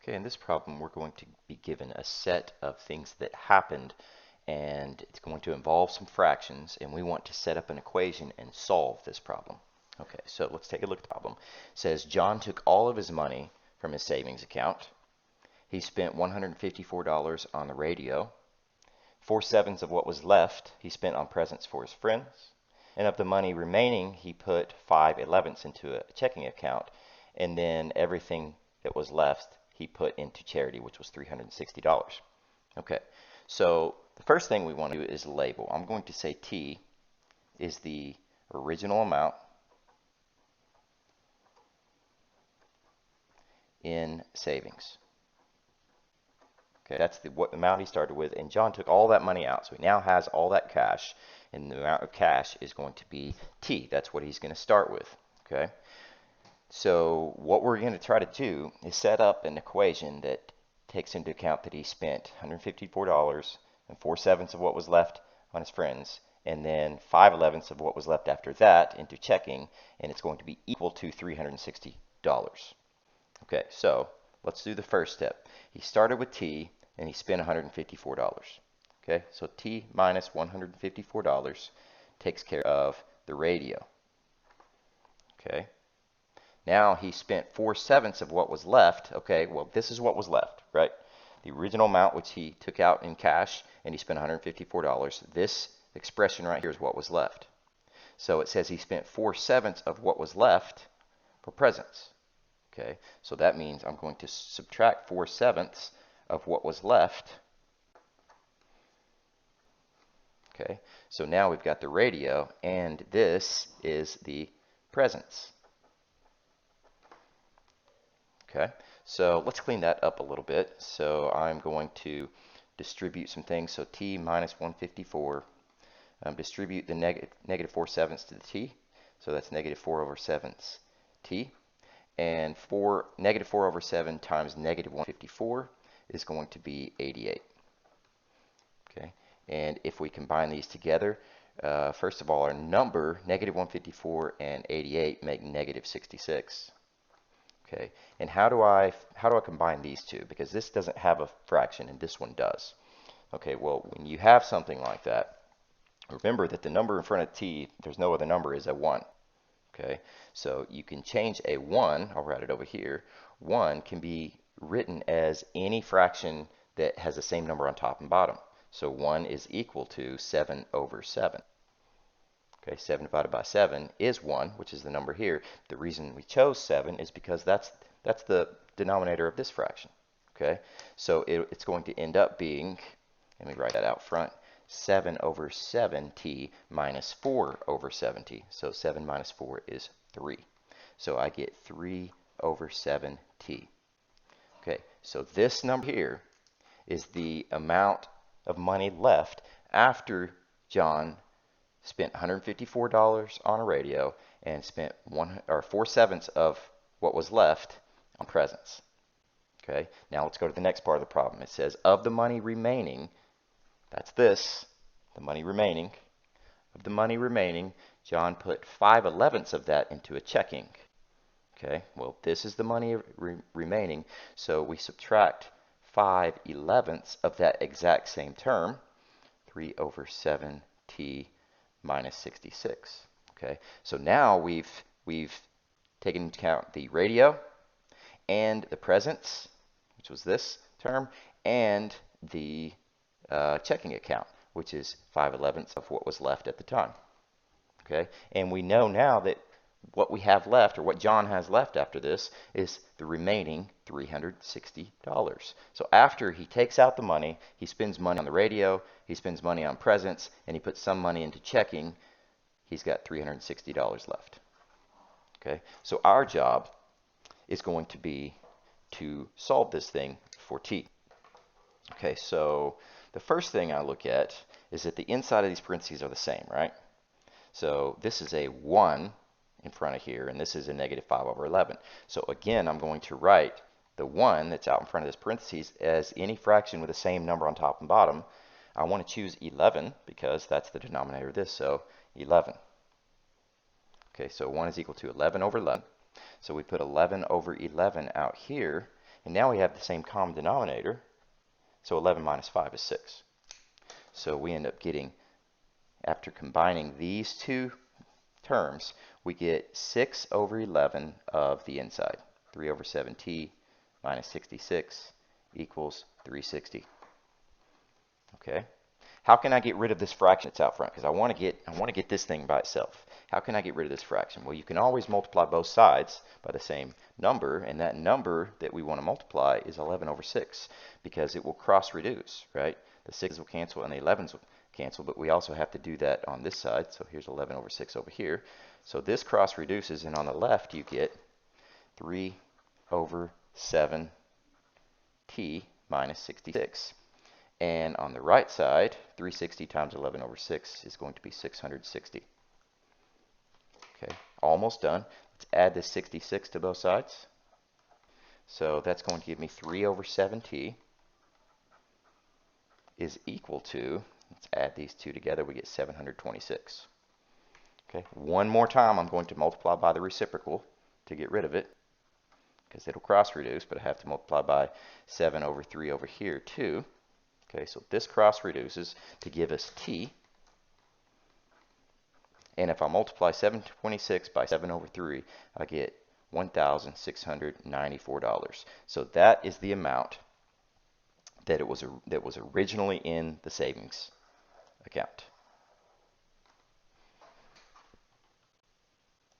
Okay, in this problem, we're going to be given a set of things that happened, and it's going to involve some fractions, and we want to set up an equation and solve this problem. Okay, so let's take a look at the problem. It says John took all of his money from his savings account. He spent $154 on the radio. 4/7 of what was left he spent on presents for his friends. And of the money remaining, he put 5/11 into a checking account, and then everything that was left he put into charity, which was $360. Okay, so the first thing we want to do is label. I'm going to say T is the original amount in savings. Okay, that's what amount he started with, and John took all that money out, so he now has all that cash, and the amount of cash is going to be T. That's what he's going to start with. Okay, so what we're going to try to do is set up an equation that takes into account that he spent $154 and 4/7 of what was left on his friends, and then 5/11 of what was left after that into checking, and it's going to be equal to $360. Okay, so let's do the first step. He started with T, and he spent $154. Okay, so T minus $154 takes care of the radio. Okay, now he spent 4/7 of what was left. Okay, well, this is what was left, right? The original amount which he took out in cash, and he spent $154. This expression right here is what was left. So it says he spent 4/7 of what was left for presents. Okay, so that means I'm going to subtract 4/7 of what was left. Okay, so now we've got the radio, and this is the presents. Okay, so let's clean that up a little bit. So I'm going to distribute some things. So T minus 154. Distribute the negative 4/7 to the T. So that's negative 4/7 T. And negative 4/7 times negative 154 is going to be 88. Okay, and if we combine these together, first of all, our number, negative 154 and 88, make negative 66. Okay, and how do I combine these two? Because this doesn't have a fraction and this one does. Okay, well, when you have something like that, remember that the number in front of T, there's no other number, is a 1. Okay, so you can change a 1, I'll write it over here. 1 can be written as any fraction that has the same number on top and bottom. So 1 is equal to 7/7. Okay, 7 divided by 7 is 1, which is the number here. The reason we chose 7 is because that's the denominator of this fraction. Okay, so it's going to end up being, let me write that out front, 7/7t minus 4/7t. So 7 minus 4 is 3. So I get 3/7t. Okay, so this number here is the amount of money left after John spent $154 on a radio and spent 4/7 of what was left on presents. Okay, now let's go to the next part of the problem. It says of the money remaining, that's this, the money remaining. Of the money remaining, John put 5/11 of that into a checking. Okay, well, this is the money remaining, so we subtract 5/11 of that exact same term, 3/7t minus 66. Okay, so now we've taken into account the radio and the presents, which was this term, and the checking account, which is 5/11 of what was left at the time. Okay, and we know now that what we have left, or what John has left after this, is the remaining $360. So after he takes out the money, he spends money on the radio, he spends money on presents, and he puts some money into checking, he's got $360 left. Okay, so our job is going to be to solve this thing for T. Okay, so the first thing I look at is that the inside of these parentheses are the same, right? So this is a 1 in front of here, and this is a negative 5/11. So again, I'm going to write the 1 that's out in front of this parentheses as any fraction with the same number on top and bottom. I want to choose 11 because that's the denominator of this, so 11. Okay, so 1 is equal to 11/11. So we put 11/11 out here, And now we have the same common denominator. So 11 minus 5 is 6. So we end up getting, after combining these two terms, we get 6 over 11 of the inside. 3 over 7t minus 66 equals 360. Okay. How can I get rid of this fraction that's out front? Because I want to get this thing by itself. How can I get rid of this fraction? Well, you can always multiply both sides by the same number, and that number that we want to multiply is 11 over 6, because it will cross reduce, right? The 6's will cancel and the 11's will cancel, but we also have to do that on this side. So here's 11 over 6 over here. So this cross reduces, and on the left you get 3 over 7t minus 66. And on the right side, 360 times 11 over 6 is going to be 660. Okay, almost done. Let's add this 66 to both sides. So that's going to give me 3 over 7t is equal to, let's add these two together, we get 726. Okay, one more time I'm going to multiply by the reciprocal to get rid of it, because it'll cross reduce, but I have to multiply by 7 over 3 over here too. Okay, so this cross reduces to give us t. And if I multiply 726 by 7 over 3, I get $1,694. So that is the amount that was originally in the savings account.